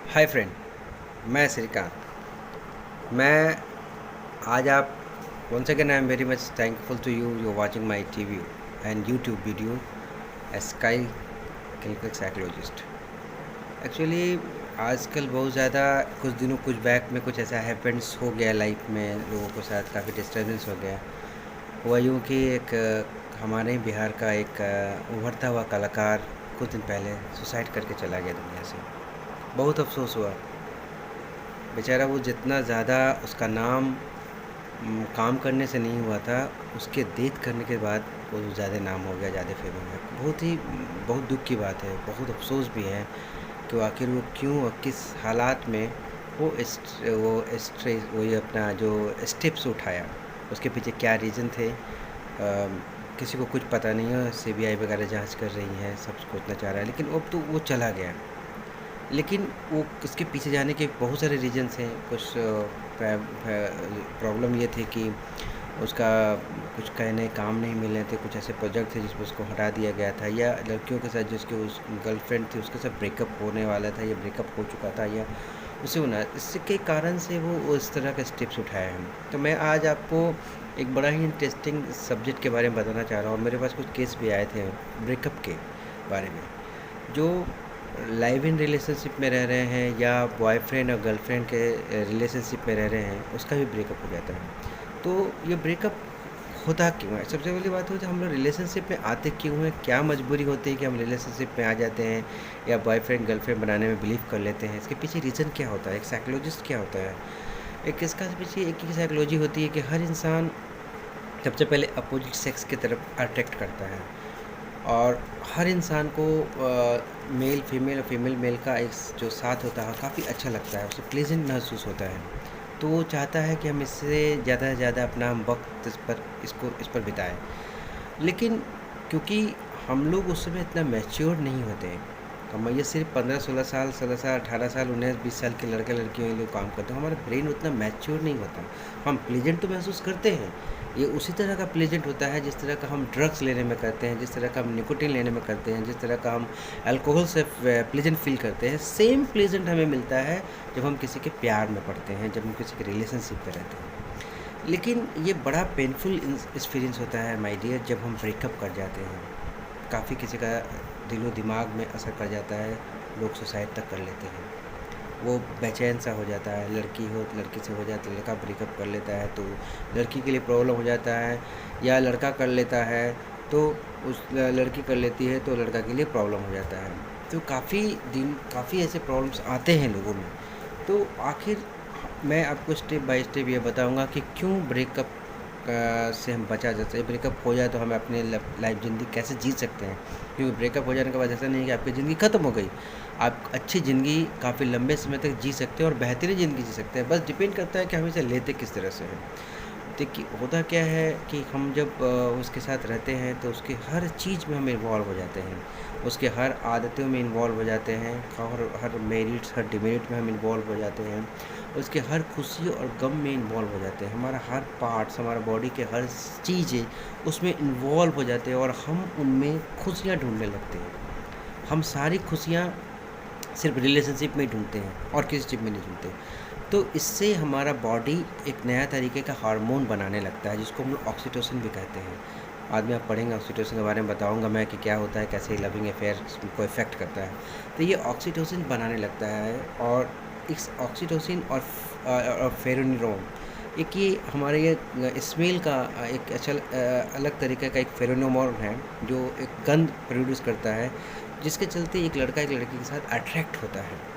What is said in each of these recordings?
Hi friend, मैं श्रीकांत। मैं आज आप once again I am very much thankful to you. You're watching my TV and YouTube video as Sky Clinical Psychologist. Actually आजकल बहुत ज़्यादा कुछ बैक में कुछ ऐसा हैपेंस हो गया लाइफ में, लोगों के साथ काफ़ी डिस्टर्बेंस हो गया। हुआ यूँ कि एक हमारे बिहार का एक उभरता हुआ कलाकार कुछ दिन पहले सुसाइड करके चला गया दुनिया से। बहुत अफसोस हुआ। बेचारा वो जितना ज़्यादा उसका नाम काम करने से नहीं हुआ था, उसके डेथ करने के बाद वो ज़्यादा नाम हो गया, ज़्यादा फेमस है। बहुत दुख की बात है, बहुत अफसोस भी है कि आखिर वो क्यों और किस हालात में वो ये अपना जो स्टेप्स उठाया, उसके पीछे क्या रीज़न थे। किसी को कुछ पता नहीं है। सीबीआई वगैरह जांच कर रही है, सब सोचना चाह रहा है, लेकिन अब तो वो चला गया। लेकिन वो उसके पीछे जाने के बहुत सारे रीजन्स हैं। कुछ प्रॉब्लम ये थी कि उसका कुछ नए काम नहीं मिल रहे थे, कुछ ऐसे प्रोजेक्ट थे जिसमें उसको हटा दिया गया था, या लड़कियों के साथ जिसकी उस गर्लफ्रेंड थी उसके साथ ब्रेकअप होने वाला था या ब्रेकअप हो चुका था, या उसे होना, इसके कारण से वो इस तरह के स्टेप्स उठाए हैं। तो मैं आज आपको एक बड़ा ही इंटरेस्टिंग सब्जेक्ट के बारे में बताना चाह रहा हूँ। मेरे पास कुछ केस भी आए थे ब्रेकअप के बारे में, जो लाइव इन रिलेशनशिप में रह रहे हैं या बॉयफ्रेंड और गर्लफ्रेंड के रिलेशनशिप में रह रहे हैं, उसका भी ब्रेकअप हो जाता है। तो ये ब्रेकअप होता क्यों है? सबसे पहली बात हो तो हम लोग रिलेशनशिप में आते क्यों हैं? क्या मजबूरी होती है कि हम रिलेशनशिप में आ जाते हैं या बॉयफ्रेंड गर्लफ्रेंड बनाने में बिलीव कर लेते हैं? इसके पीछे रीज़न क्या होता है? एक साइकोलॉजिस्ट क्या होता है? एक इसका पीछे एक ही साइकोलॉजी होती है कि हर इंसान सबसे पहले अपोजिट सेक्स की तरफ अट्रैक्ट करता है, और हर इंसान को मेल फीमेल और फीमेल मेल का एक जो साथ होता है काफ़ी अच्छा लगता है, उसे प्लेजेंट महसूस होता है। तो वो चाहता है कि हम इससे ज़्यादा से ज़्यादा अपना वक्त इस पर बिताएं। लेकिन क्योंकि हम लोग उस समय इतना मैच्योर नहीं होते हैं, हम ये सिर्फ 15-16 साल 16 साल 18 साल 19-20 साल के लड़के लड़कियों ये लोग काम करते हैं, हमारा ब्रेन उतना मैच्योर नहीं होता। हम प्लेजेंट तो महसूस करते हैं, ये उसी तरह का प्लेजेंट होता है जिस तरह का हम ड्रग्स लेने में करते हैं, जिस तरह का हम निकोटीन लेने में करते हैं, जिस तरह का हम अल्कोहल से प्लेजेंट फील करते हैं। सेम प्लेजेंट हमें मिलता है जब हम किसी के प्यार में पड़ते हैं, जब हम किसी के रिलेशनशिप में रहते हैं। लेकिन ये बड़ा पेनफुल एक्सपीरियंस होता है माय डियर, जब हम ब्रेकअप कर जाते हैं। काफ़ी किसी का दिलो दिमाग में असर कर जाता है, लोग सुसाइड तक कर लेते हैं। वो बेचैन सा हो जाता है, लड़की हो तो लड़की से हो जाता है, लड़का ब्रेकअप कर लेता है तो लड़की के लिए प्रॉब्लम हो जाता है, या लड़का कर लेता है तो उस लड़की कर लेती है तो लड़का के लिए प्रॉब्लम हो जाता है। तो काफ़ी ऐसे प्रॉब्लम्स आते हैं लोगों में। तो आखिर मैं आपको स्टेप बाय स्टेप ये बताऊंगा कि क्यों ब्रेकअप से हम बचा जा सकते। ब्रेकअप हो जाए तो हम अपने लाइफ ज़िंदगी कैसे जी सकते हैं, क्योंकि ब्रेकअप हो जाने के बाद ऐसा नहीं है कि आपकी ज़िंदगी ख़त्म हो गई। आप अच्छी ज़िंदगी काफ़ी लंबे समय तक जी सकते हैं और बेहतरीन ज़िंदगी जी सकते हैं। बस डिपेंड करता है कि हम इसे लेते किस तरह से हैं। देखिए होता क्या है कि हम जब उसके साथ रहते हैं तो उसके हर चीज़ में हम इन्वॉल्व हो जाते हैं, उसके हर आदतों में इन्वॉल्व हो जाते हैं, और हर मेरिट्स हर डिमेरिट में हम इन्वॉल्व हो जाते हैं, उसके हर खुशी और गम में इन्वॉल्व हो जाते हैं। हमारा हर पार्ट्स, हमारा बॉडी के हर चीज़ें उसमें इन्वॉल्व हो जाते हैं और हम उनमें खुशियाँ ढूंढने लगते हैं। हम सारी खुशियाँ सिर्फ रिलेशनशिप में ही ढूंढते हैं और किसी चीज़ में नहीं ढूंढते। तो इससे हमारा बॉडी एक नया तरीके का हार्मोन बनाने लगता है, जिसको हम लोग ऑक्सीटोसिन भी कहते हैं। बाद में आप पढ़ेंगे ऑक्सीटोसिन के बारे में, बताऊंगा मैं कि क्या होता है, कैसे लविंग अफेयर को इफ़ेक्ट करता है। तो ये ऑक्सीटोसिन बनाने लगता है, और इस ऑक्सीटोसिन और फेरोमोन, एक ये हमारे ये स्मेल का एक अच्छा अलग तरीके का एक फेरोमोन है जो एक गंध प्रोड्यूस करता है, जिसके चलते एक लड़का एक लड़की के साथ अट्रैक्ट होता है।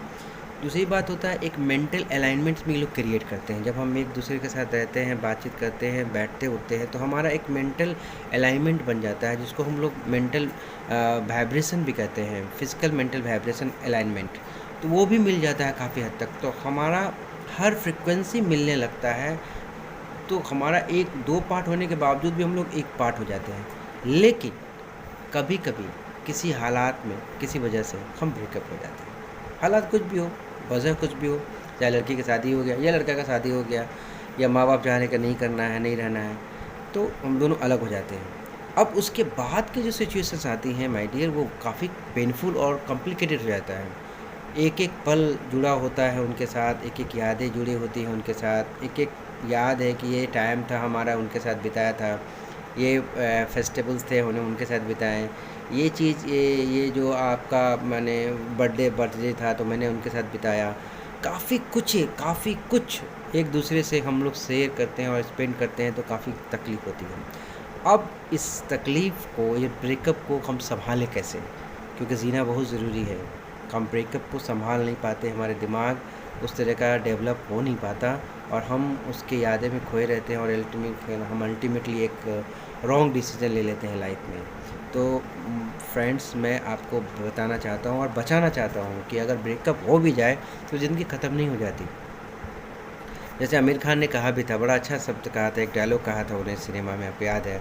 दूसरी बात होता है एक मेंटल अलाइनमेंट्स में ये लोग क्रिएट करते हैं। जब हम एक दूसरे के साथ रहते हैं, बातचीत करते हैं, बैठते उठते हैं, तो हमारा एक मेंटल अलाइनमेंट बन जाता है, जिसको हम लोग मेंटल वाइब्रेशन भी कहते हैं, फिजिकल मेंटल वाइब्रेशन अलाइनमेंट। तो वो भी मिल जाता है काफ़ी हद तक, तो हमारा हर फ्रिक्वेंसी मिलने लगता है। तो हमारा एक दो पार्ट होने के बावजूद भी हम लोग एक पार्ट हो जाते हैं। लेकिन कभी कभी किसी हालात में किसी वजह से हम ब्रेकअप हो जाते हैं। हालात कुछ भी हो, वजह कुछ भी हो, चाहे लड़की की शादी हो गया या लड़का का शादी हो गया, या माँ बाप चाह रहे कि नहीं करना है, नहीं रहना है, तो हम दोनों अलग हो जाते हैं। अब उसके बाद की जो सिचुएशंस आती हैं माय डियर, वो काफ़ी पेनफुल और कॉम्प्लिकेटेड हो जाता है। एक एक पल जुड़ा होता है उनके साथ, एक एक यादें जुड़ी होती हैं उनके साथ, एक एक याद है कि ये टाइम था हमारा उनके साथ बिताया था, ये फेस्टिवल्स थे उन्हें उनके साथ बिताएं, ये चीज़ ये जो आपका मैंने बर्थडे था तो मैंने उनके साथ बिताया। काफ़ी कुछ है, काफ़ी कुछ एक दूसरे से हम लोग शेयर करते हैं और स्पेंड करते हैं तो काफ़ी तकलीफ़ होती है। अब इस तकलीफ़ को, ये ब्रेकअप को हम संभालें कैसे? क्योंकि जीना बहुत ज़रूरी है। हम ब्रेकअप को संभाल नहीं पाते, हमारे दिमाग उस तरह का डेवलप हो नहीं पाता और हम उसके यादें में खोए रहते हैं और हम अल्टीमेटली एक रॉन्ग डिसीजन ले लेते हैं लाइफ में। तो फ्रेंड्स, मैं आपको बताना चाहता हूँ और बचाना चाहता हूँ कि अगर ब्रेकअप हो भी जाए तो ज़िंदगी ख़त्म नहीं हो जाती। जैसे आमिर खान ने कहा भी था, बड़ा अच्छा शब्द कहा था, एक डायलॉग कहा था उन्हें सिनेमा में, आपको याद है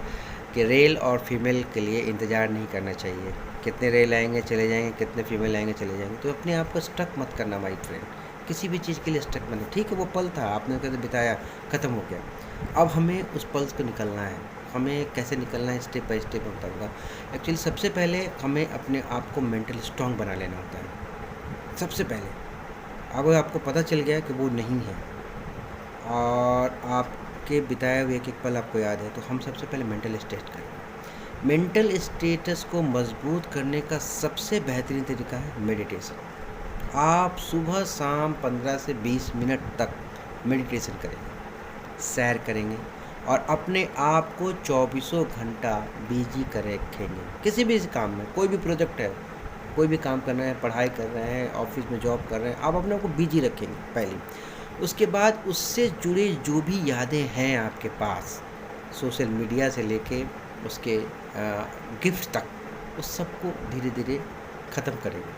कि रेल और फीमेल के लिए इंतज़ार नहीं करना चाहिए। कितने रेल आएंगे चले जाएंगे, कितने फीमेल आएंगे चले जाएंगे। तो अपने आप को स्टक मत करना माय फ्रेंड, किसी भी चीज़ के लिए स्टक मत। ठीक है, वो पल था, आपने कहते बिताया, ख़त्म हो गया। अब हमें उस पल्स को निकलना है। हमें कैसे निकलना है, स्टेप बाय स्टेप मैं बताऊँगा। एक्चुअली सबसे पहले हमें अपने आप को मेंटली स्ट्रॉन्ग बना लेना होता है। सबसे पहले अगर आपको पता चल गया कि वो नहीं है और आपके बिताए हुए एक एक पल आपको याद है, तो हम सबसे पहले मेंटल स्टेट करें। मेंटल स्टेटस को मजबूत करने का सबसे बेहतरीन तरीका है मेडिटेशन। आप सुबह शाम 15 से 20 मिनट तक मेडिटेशन करेंगे, सैर करेंगे और अपने आप को चौबीसों घंटा बिजी कर रखेंगे किसी भी काम में। कोई भी प्रोजेक्ट है, कोई भी काम कर रहे हैं, पढ़ाई कर रहे हैं, ऑफिस में जॉब कर रहे हैं, आप अपने आप को बिजी रखेंगे पहले। उसके बाद उससे जुड़े जो भी यादें हैं आपके पास, सोशल मीडिया से लेके उसके गिफ्ट तक, उस सबको धीरे धीरे ख़त्म करेंगे,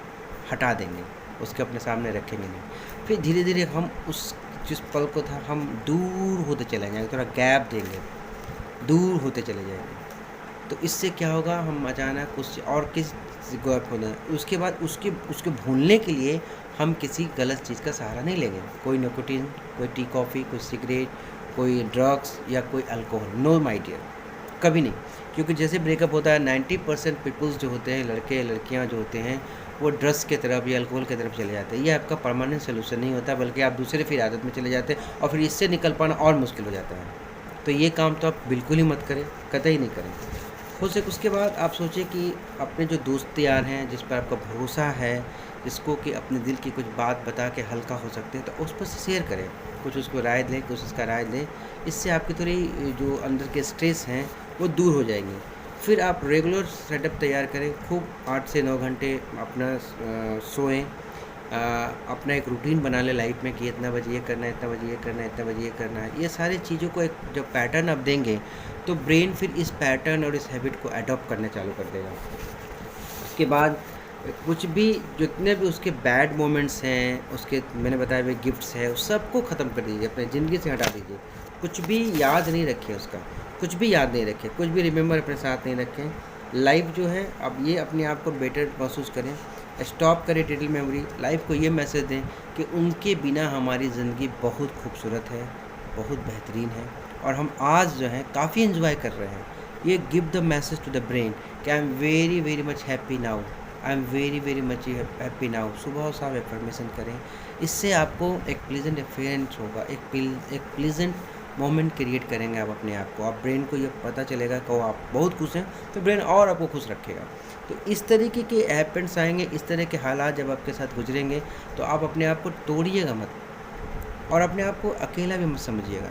हटा देंगे, उसके अपने सामने रखेंगे नहीं। फिर धीरे धीरे हम उस जिस पल को था हम दूर होते चले जाएंगे, थोड़ा गैप देंगे, दूर होते चले जाएंगे। तो इससे क्या होगा, हम अचानक उस और किस गैप होना, उसके बाद उसके उसके भूलने के लिए हम किसी गलत चीज़ का सहारा नहीं लेंगे। कोई निकोटीन, कोई टी कॉफ़ी, कोई सिगरेट, कोई ड्रग्स या कोई अल्कोहल, नो माय डियर, कभी नहीं। क्योंकि जैसे ब्रेकअप होता है 90% पीपल्स जो होते हैं, लड़के लड़कियां जो होते हैं, वो ड्रग्स की तरफ या अल्कोहल की तरफ चले जाते हैं। ये आपका परमानेंट सोल्यूशन नहीं होता, बल्कि आप दूसरे फिर आदत में चले जाते हैं और फिर इससे निकल पाना और मुश्किल हो जाता है। तो ये काम तो आप बिल्कुल ही मत करें, कतई नहीं करें। हो सके उसके बाद आप सोचें कि अपने जो दोस्त यार हैं, जिस पर आपका भरोसा है, जिसको कि अपने दिल की कुछ बात बता के हल्का हो सकते हैं, तो उस पर शेयर करें, कुछ उसको राय दें, कुछ उसका राय दें। इससे आपकी थोड़ी जो अंदर के स्ट्रेस हैं वो दूर हो जाएंगे। फिर आप रेगुलर सेटअप तैयार करें, खूब 8 से 9 घंटे अपना सोएं, अपना एक रूटीन बना ले लाइफ में कि इतना बजे ये करना है, इतना बजे ये करना है, इतना बजे ये करना है। ये सारी चीज़ों को एक जब पैटर्न आप देंगे तो ब्रेन फिर इस पैटर्न और इस हैबिट को अडॉप्ट करना चालू कर देगा। उसके बाद कुछ भी जितने भी उसके बैड मोमेंट्स हैं, उसके मैंने बताए हुए गिफ्ट्स हैं, उस सबको ख़त्म कर दीजिए, अपने ज़िंदगी से हटा दीजिए। कुछ भी याद नहीं रखें उसका, कुछ भी याद नहीं रखें, कुछ भी रिमेंबर अपने साथ नहीं रखें। लाइफ जो है अब ये अपने आप को बेटर महसूस करें, स्टॉप करें डिटेल मेमोरी। लाइफ को ये मैसेज दें कि उनके बिना हमारी ज़िंदगी बहुत खूबसूरत है, बहुत बेहतरीन है और हम आज जो है काफ़ी इन्जॉय कर रहे हैं। ये give the message to the brain कि I am very very much happy now, I am very very much happy now. सुबह और शाम एफर्मेशन करें, इससे आपको एक प्लीजेंट एक्सपीरियंस होगा, एक प्लीजेंट मोमेंट क्रिएट करेंगे आप अपने आप को। आप ब्रेन को ये पता चलेगा कि आप बहुत खुश हैं, तो ब्रेन और आपको खुश रखेगा। तो इस तरीके के हैपेंस आएंगे, इस तरह के हालात जब आपके साथ गुजरेंगे तो आप अपने आप को तोड़िएगा मत और अपने आप को अकेला भी मत समझिएगा।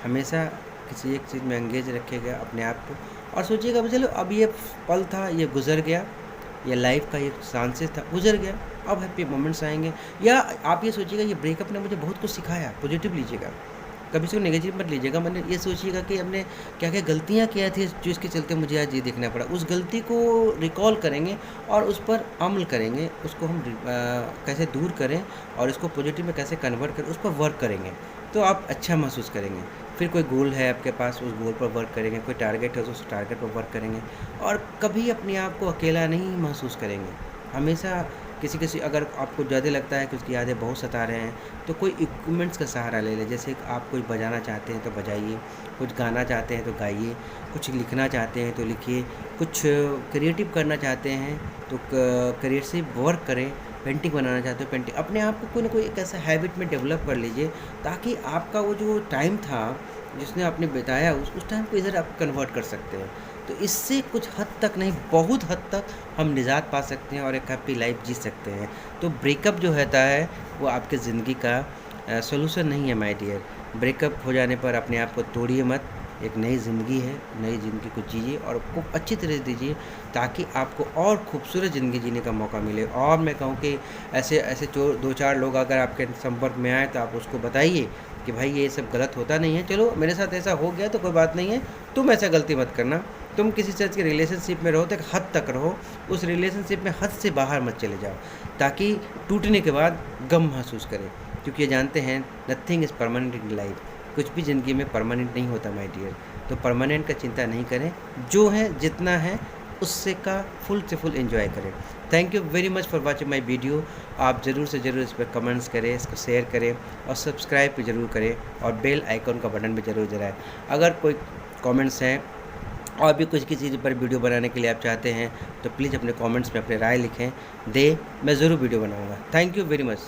हमेशा किसी एक चीज़ में एंगेज रखिएगा अपने आप को और सोचिएगा चलो अब ये पल था, ये गुजर गया, ये लाइफ का एक चांसेस था, गुजर गया, अब हैप्पी मोमेंट्स आएंगे। या आप ये सोचिएगा ये ब्रेकअप ने मुझे बहुत कुछ सिखाया, पॉजिटिव लीजिएगा, कभी इसको नेगेटिव मत लीजिएगा। मैंने ये सोचिएगा कि हमने क्या क्या गलतियाँ किया थी जिसके चलते मुझे आज ये देखना पड़ा। उस गलती को रिकॉल करेंगे और उस पर अमल करेंगे, उसको हम कैसे दूर करें और इसको पॉजिटिव में कैसे कन्वर्ट करें, उस पर वर्क करेंगे तो आप अच्छा महसूस करेंगे। फिर कोई गोल है आपके पास, उस गोल पर वर्क करेंगे, कोई टारगेट है तो उस टारगेट पर वर्क करेंगे और कभी अपने आप को अकेला नहीं महसूस करेंगे। हमेशा किसी अगर आपको ज़्यादा लगता है कि उसकी यादें बहुत सता रहे हैं तो कोई इक्विपमेंट्स का सहारा ले लें। जैसे आप कोई बजाना चाहते हैं तो बजाइए, कुछ गाना चाहते हैं तो गाइए, कुछ लिखना चाहते हैं तो लिखिए, कुछ क्रिएटिव करना चाहते हैं तो क्रिएटिव वर्क करें पेंटिंग बनाना चाहते हो पेंटिंग, अपने आप को कोई ना कोई एक ऐसा हैबिट में डेवलप कर लीजिए, ताकि आपका वो जो टाइम था जिसने आपने बिताया उस टाइम को इधर आप कन्वर्ट कर सकते हैं। तो इससे कुछ हद तक नहीं, बहुत हद तक हम निजात पा सकते हैं और एक हैप्पी लाइफ जी सकते हैं। तो ब्रेकअप जो होता है वो आपके ज़िंदगी का सॉल्यूशन नहीं है माय डियर। ब्रेकअप हो जाने पर अपने आप को तोड़िए मत, एक नई ज़िंदगी है, नई ज़िंदगी को जिए और खूब अच्छी तरह से दीजिए, ताकि आपको और खूबसूरत ज़िंदगी जीने का मौका मिले। और मैं कहूँ कि ऐसे ऐसे जो 2-4 लोग अगर आपके संपर्क में आए तो आप उसको बताइए कि भाई ये सब गलत होता नहीं है, चलो मेरे साथ ऐसा हो गया तो कोई बात नहीं है, तुम ऐसा गलती मत करना। तुम किसी चीज़ के रिलेशनशिप में रहो तो एक हद तक रहो, उस रिलेशनशिप में हद से बाहर मत चले जाओ, ताकि टूटने के बाद गम महसूस करें। क्योंकि ये जानते हैं nothing is permanent in life, कुछ भी ज़िंदगी में परमानेंट नहीं होता माय डियर। तो परमानेंट का चिंता नहीं करें, जो है जितना है उससे का फुल से फुल एंजॉय करें। Thank you very much for watching my video. आप ज़रूर से ज़रूर इस पर कमेंट्स करें, इसको शेयर करें और सब्सक्राइब भी ज़रूर करें और बेल आइकॉन का बटन भी ज़रूर दबाएं। अगर कोई कमेंट्स हैं और भी कुछ किसी चीज़ पर वीडियो बनाने के लिए आप चाहते हैं तो प्लीज़ अपने कमेंट्स में अपनी राय लिखें, मैं ज़रूर वीडियो बनाऊँगा। Thank you very much.